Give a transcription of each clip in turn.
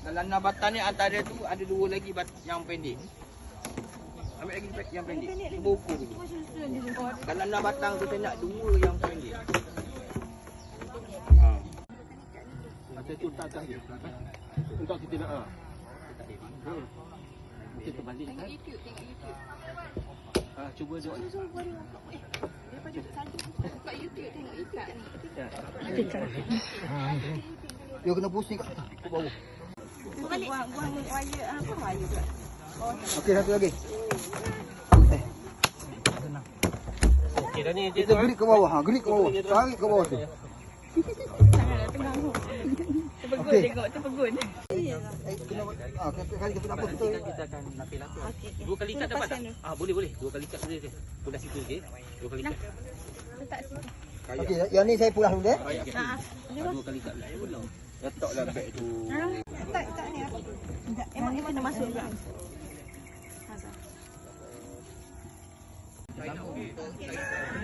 Dalam nabatan ni antara tu ada dua lagi yang pendek. Ambil lagi yang pendek. Cuba ukur dulu. Dalam nabatan tu saya nak dua yang pendek. Macam tu tak dia. Untuk kita nak. Mungkin terbalik kan? Tengok YouTube. Cuba jom. Buka YouTube tengok ikat ni. Dia kena pusing kat atas. Ke bawah. Buang wire apa wire pula. Okey, satu lagi. Okey dah ni. Kita gerik ke bawah. Gerik ke bawah. Tarik ke bawah tu. Terpegun tengok, terpegun. Kali kita apa Kita akan lapis-lapis. Dua kali ikat dapat tak? Boleh. Dua kali ikat saja. Pulas situ okey. Dua kali ikat. Letak sini. Okey, yang ni saya pulas dulu eh. Dua kali ikat dulu. Letaklah beg tu. Tak ni apa? Emang kena masuk juga.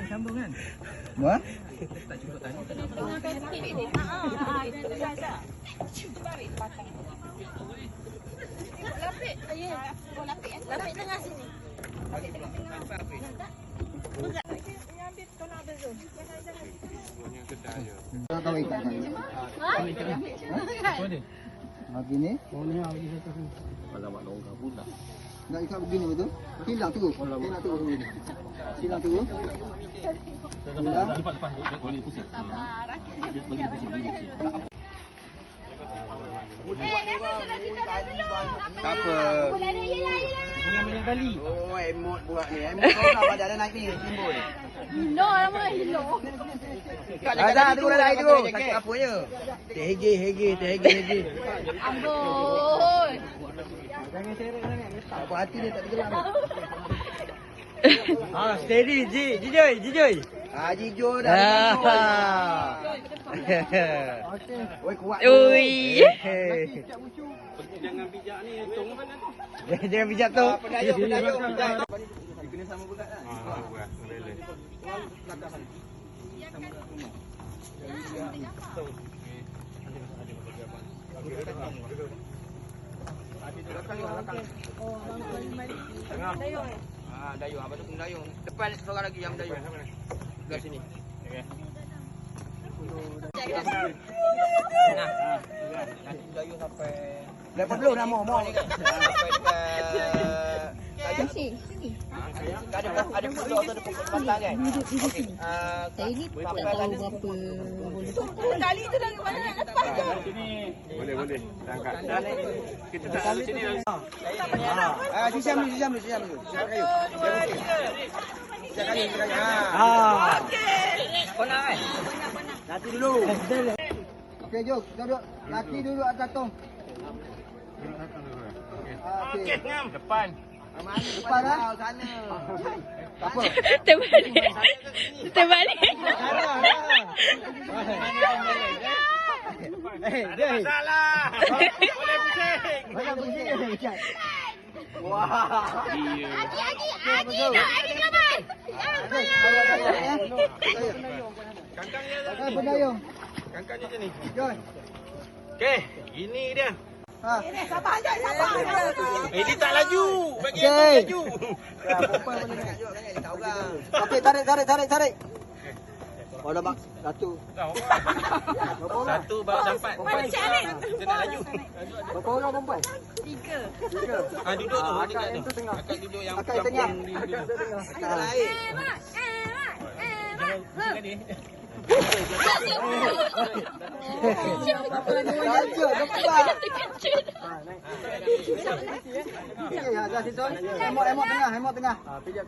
Sambung kan? Muat? Tak cukup tadi. Lapik tengah sini. Jangan kau ikat kan. Begini. Alamak longgar pula. Nak ikat begini betul? Hilang terus. Nak terus begini. Hilang terus. Lepas. Boleh pusing. Bagi pusing. Tak apa. Banyak kali. Oh, emot buat ni. Emot kau nak badan naik ni, timbul. Hilo nama hilo. Dah tu dah itu. Tak apa je. Hege. Ambon. Jangan seret sangat. Tak apa hati dia tak tergelam. Steady, Jijoy. Jijoy dah. Okey. Oi, kuat. Ui. Jangan bijak ni, tong mana tu? Jangan bijak tu. Pendayung. Kena sama berat lah. Berat, balance. Belakang sana. Dayung. Dayung. Abang tu pendayung. Depan seorang lagi yang mendayung. Belah sini. Nanti mendayung sampai lepas belum nak mau ni kan. Sampai dekat Sini. ada pulak tu ada pokok batang kan. Okey. Saya ni tak tahu berapa boleh. Kali tu dari mana nak lepas tu? Boleh. Angkat. Kita tak tahu sini. Sisiam dulu. Kayu. Okey. Kau nak kan? Nanti dulu. Okey, jom. Duduk. Laki duduk atas tong. Okey. Depan. Depan dah. Sana. Tak apa. Terbalik. Salah. Boleh pusing. Banyak pusing. Wah. Adi kawan. Kangkangnya Pendayung. Kangkangnya je ni. Jom. Okey, ini dia. Sabar. Ini tak laju. Bagi Okey. aku laju. Perempuan boleh nak juga banyak dia tahu kan. Okey, tarik. Oh, dah mak. Satu. Satu baru dapat. Kita nak laju. Berapa orang perempuan? 3. Duduk tu. Akak yang tu tengah. Akak duduk yang Akak tengah. Kita lain. Hemok tengah. Pijak.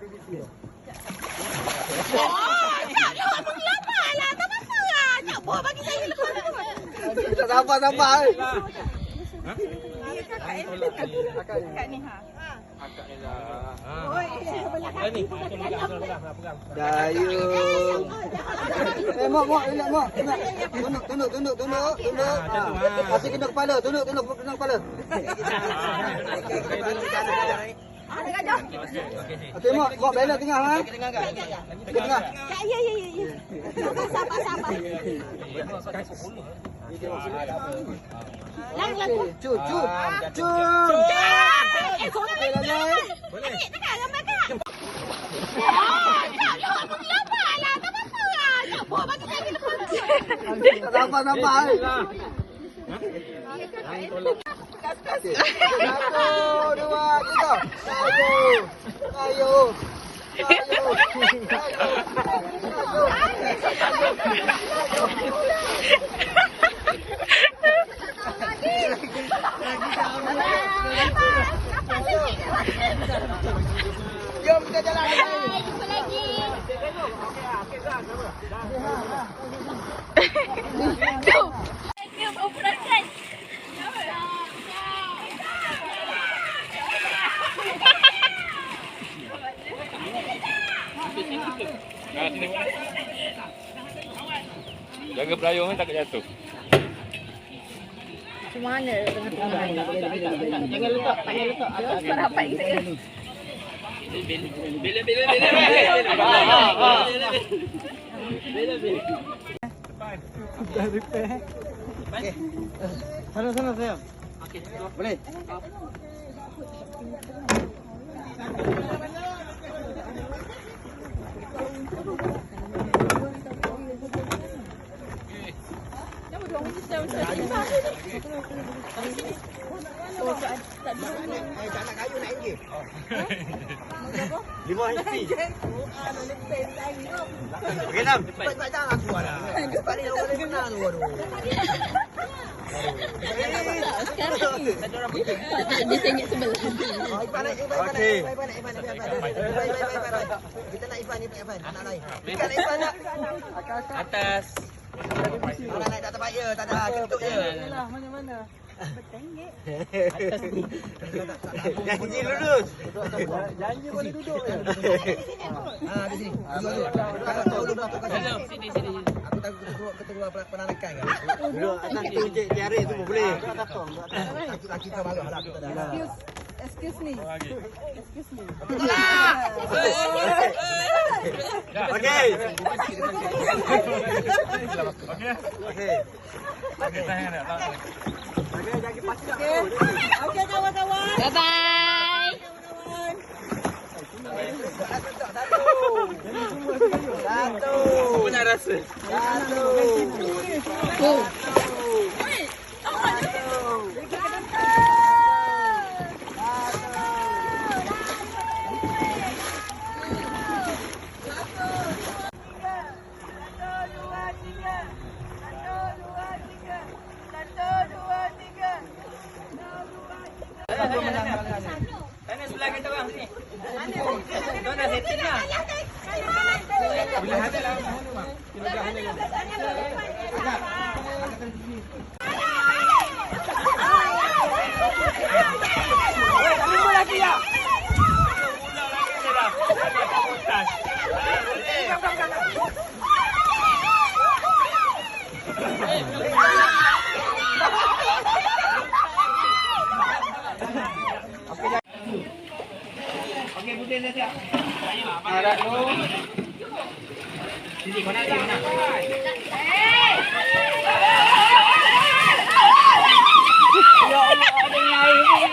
Tak sabar. Kat ni ha. akak ni lah. Ni. Dayung. Mok, relax mok. Tunduk. Asyik kena kepala, tunduk kepala. Okey mok bela tengah ha. Tengah. Ya. Sabar. Lang lang. Cut. Sorang Okey, lalai. Boleh. Nak gambar tak? Oh, tak lah. Pergi lambat lah. Tak apa-apa lah. Tak boleh bagi saya lepas. Tak nampak. Satu, dua, tiga. Ayo. Jom kita jalan. Jumpa lagi. Jom. Jom operasikan. Jaga pelayong takut jatuh. Mana tengah tangan? Jangan letak atas. Rapat kita. Sana sayang. Boleh. Lima inci. Okey, Nam. Cepat jangan aku ada. Cepat dia orang kena tu. Aduh. Dia senyap sebelah. Okey. Kita nak Ivan. Nak lain. Dekat Ivan nak. Atas. Orang naik tak terbaik je. Tak ada. Kentut je. Mana? Janji lurus. Janji boleh duduk. Di sini. Sini. Aku takut ketua penanakan kan. Duduk atas tu jarik tu boleh. Laki kau bagus harap kita dah. Excuse me. Okey. Okey kawan-kawan. Bye bye. Satu. Apa nak rasa? Satu. Sana sebelah kita bang sini. Kau dah setting dah. Belah ada lah. Lima lagi ya. Okey, Budin dah siap. Harap dulu. Sini kau nak dia nak. Ya Allah, ada yang air ni.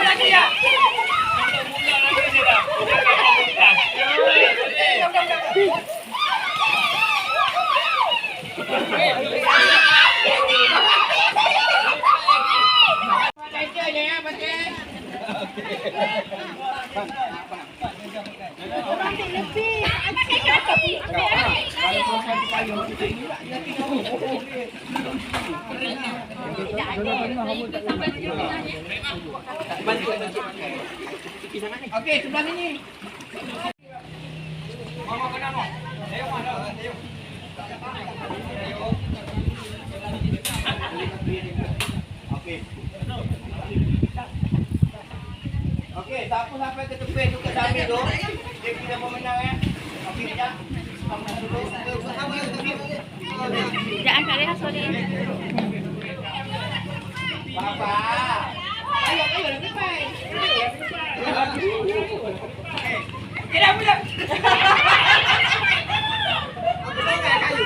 Lagi ya. Okey, sebelah sini. Mama kena mau. Ayo mana? Ayo. Okey. Okey, siapa sampai ke tepi tu ke Sami tu, dia kita pemenang ya. Okey ya. Jangan kat dia sorry. Papa. Ayo nak sampai. Kita mula. Aku tak kayu.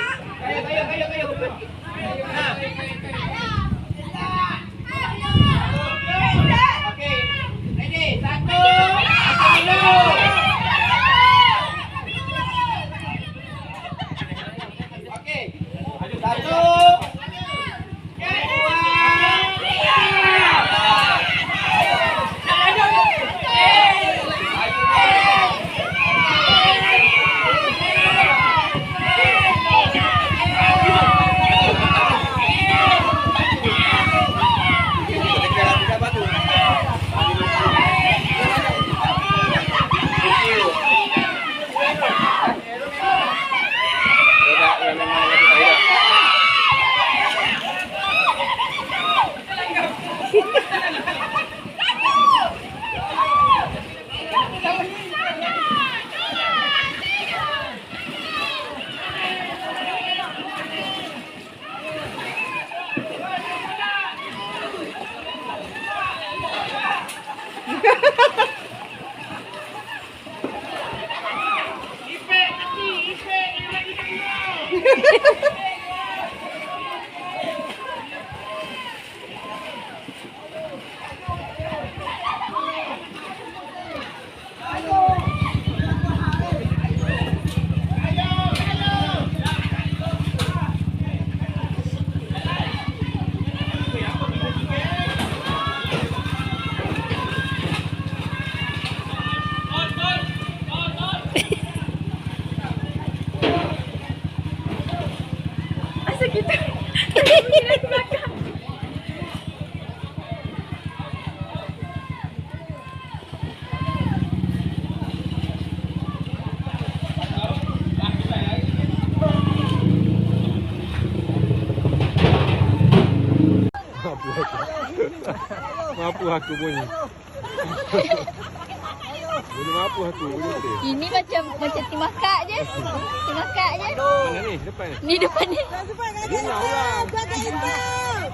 Mampu aku bunyi. Boleh mampu aku bunyi dia. Ini macam timakak je. Timakak je. Mana ni? Depan ni. Ni depan ni. Ini orang. Pusing balik.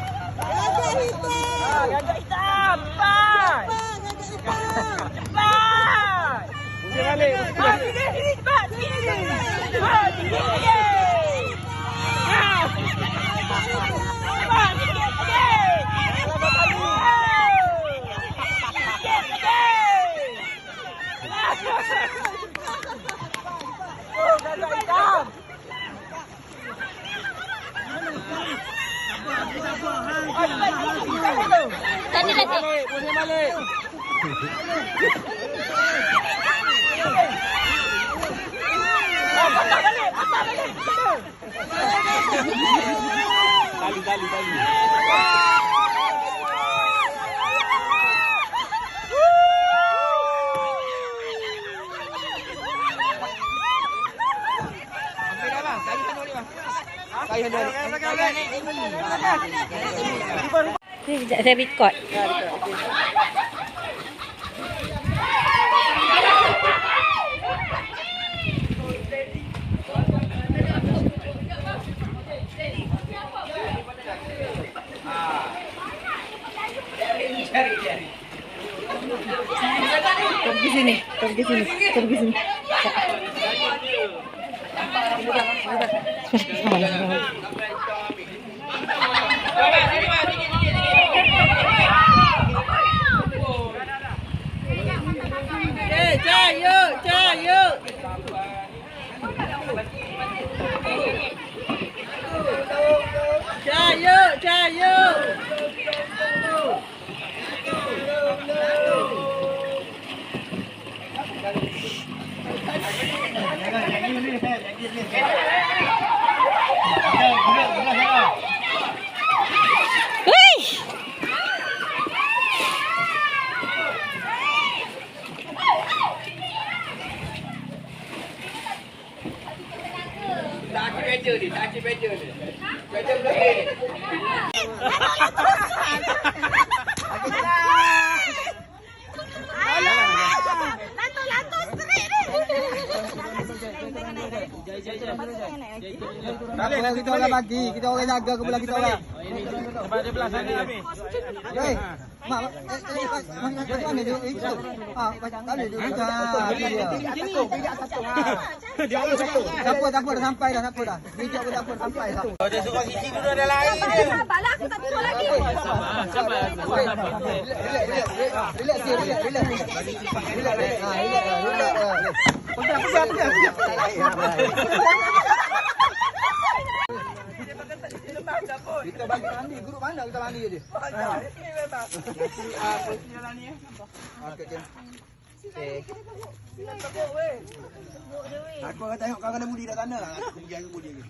Tadi nanti. Pusing balik. Tali. Sekejap saya record. Pergi sini. Tak acik meja ni. Meja belakang. Lantu straight ni. Kita orang bagi, kita orang jaga kepala kita orang. Sebab dia belah sana habis. Hei, mak, macam mana dia itu? Ah, tak boleh dia. Dia orang satu. Tak apa dah sampai dah, tak apa dah. Bijak pun tak apa sampai dah. Dia suruh sisi dulu ada lain dia. Sabarlah, aku tak tidur lagi. Relax. Kita bagi mandi, guru mana kita mandi dia? Aku akan tengok kau kena budi dah sana. Aku pergi aku budi lagi.